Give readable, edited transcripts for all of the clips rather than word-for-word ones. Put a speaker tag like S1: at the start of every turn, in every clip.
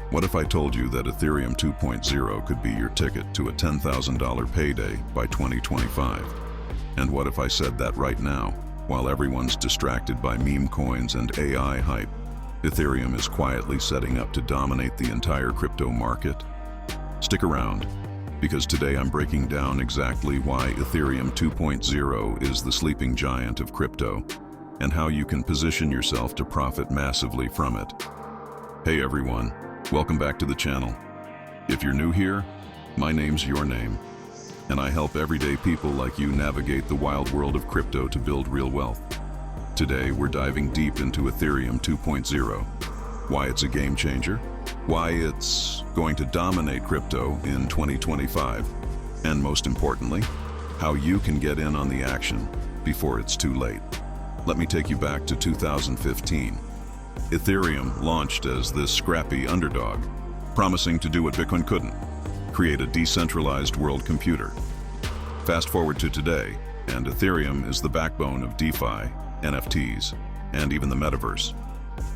S1: What if I told you that Ethereum 2.0 could be your ticket to a $10,000 payday by 2025? And what if I said that right now, while everyone's distracted by meme coins and AI hype, Ethereum is quietly setting up to dominate the entire crypto market? Stick around, because today I'm breaking down exactly why Ethereum 2.0 is the sleeping giant of crypto, and how you can position yourself to profit massively from it. Hey everyone, welcome back to the channel. If you're new here, my name's Your Name, and I help everyday people like you navigate the wild world of crypto to build real wealth. Today we're diving deep into Ethereum 2.0, why it's a game changer, why it's going to dominate crypto in 2025, and most importantly, how you can get in on the action before it's too late. Let me take you back to 2015. Ethereum launched as this scrappy underdog, promising to do what Bitcoin couldn't, create a decentralized world computer. Fast forward to today, and Ethereum is the backbone of DeFi, NFTs, and even the metaverse.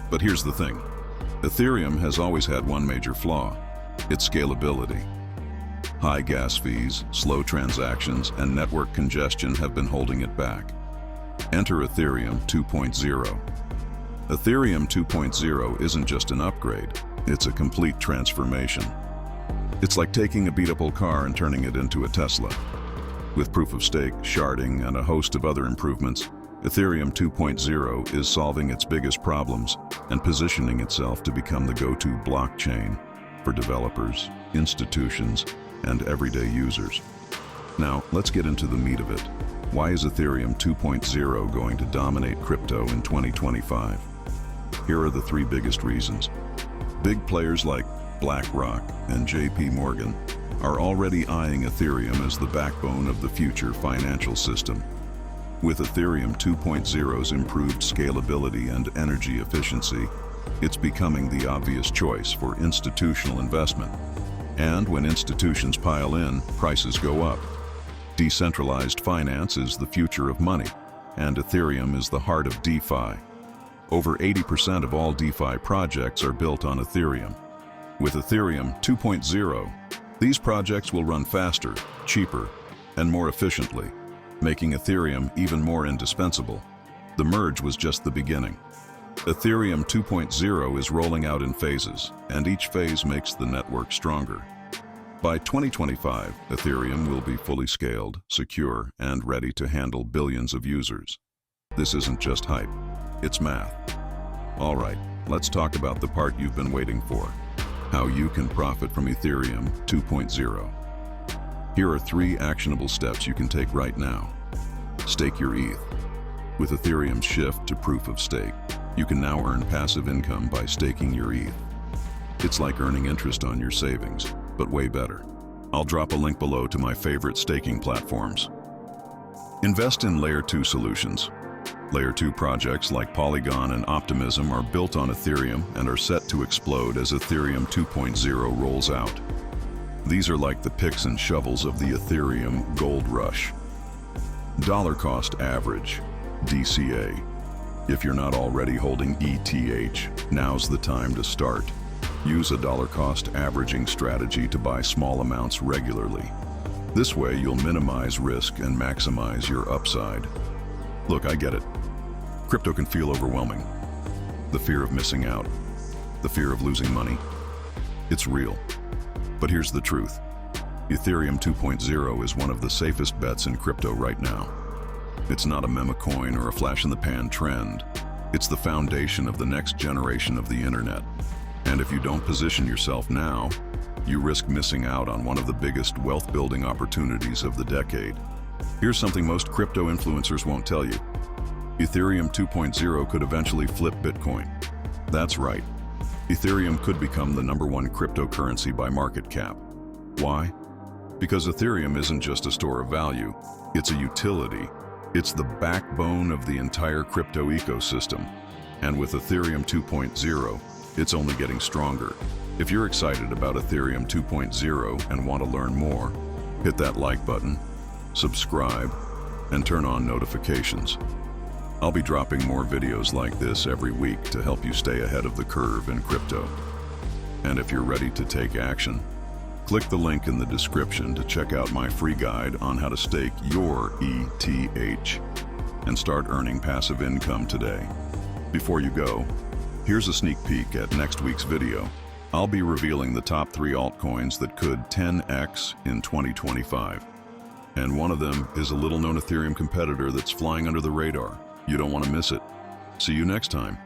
S1: But here's the thing. Ethereum has always had one major flaw: its scalability. High gas fees, slow transactions, and network congestion have been holding it back. Enter Ethereum 2.0. Ethereum 2.0 isn't just an upgrade, it's a complete transformation. It's like taking a beat-up old car and turning it into a Tesla. With proof of stake, sharding, and a host of other improvements, Ethereum 2.0 is solving its biggest problems and positioning itself to become the go-to blockchain for developers, institutions, and everyday users. Now, let's get into the meat of it. Why is Ethereum 2.0 going to dominate crypto in 2025? Here are the three biggest reasons. Big players like BlackRock and JP Morgan are already eyeing Ethereum as the backbone of the future financial system. With Ethereum 2.0's improved scalability and energy efficiency, it's becoming the obvious choice for institutional investment. And when institutions pile in, prices go up. Decentralized finance is the future of money, and Ethereum is the heart of DeFi. Over 80% of all DeFi projects are built on Ethereum. With Ethereum 2.0, these projects will run faster, cheaper, and more efficiently, making Ethereum even more indispensable. The merge was just the beginning. Ethereum 2.0 is rolling out in phases, and each phase makes the network stronger. By 2025, Ethereum will be fully scaled, secure, and ready to handle billions of users. This isn't just hype, it's math. All right, let's talk about the part you've been waiting for: how you can profit from Ethereum 2.0. Here are 3 actionable steps you can take right now. Stake your ETH. With Ethereum's shift to proof of stake, you can now earn passive income by staking your ETH. It's like earning interest on your savings, but way better. I'll drop a link below to my favorite staking platforms. Invest in Layer 2 solutions. Layer 2 projects like Polygon and Optimism are built on Ethereum and are set to explode as Ethereum 2.0 rolls out. These are like the picks and shovels of the Ethereum gold rush. Dollar cost average, DCA. If you're not already holding ETH, now's the time to start. Use a dollar cost averaging strategy to buy small amounts regularly. This way you'll minimize risk and maximize your upside. Look, I get it. Crypto can feel overwhelming. The fear of missing out, the fear of losing money. It's real. But here's the truth. Ethereum 2.0 is one of the safest bets in crypto right now. It's not a meme coin or a flash-in-the-pan trend. It's the foundation of the next generation of the internet. And if you don't position yourself now, you risk missing out on one of the biggest wealth-building opportunities of the decade. Here's something most crypto influencers won't tell you. Ethereum 2.0 could eventually flip Bitcoin. That's right. Ethereum could become the #1 cryptocurrency by market cap. Why? Because Ethereum isn't just a store of value, it's a utility. It's the backbone of the entire crypto ecosystem. And with Ethereum 2.0, it's only getting stronger. If you're excited about Ethereum 2.0 and want to learn more, hit that like button, subscribe, and turn on notifications. I'll be dropping more videos like this every week to help you stay ahead of the curve in crypto. And if you're ready to take action, click the link in the description to check out my free guide on how to stake your ETH and start earning passive income today. Before you go, here's a sneak peek at next week's video. I'll be revealing the top 3 altcoins that could 10x in 2025. And one of them is a little-known Ethereum competitor that's flying under the radar. You don't want to miss it. See you next time.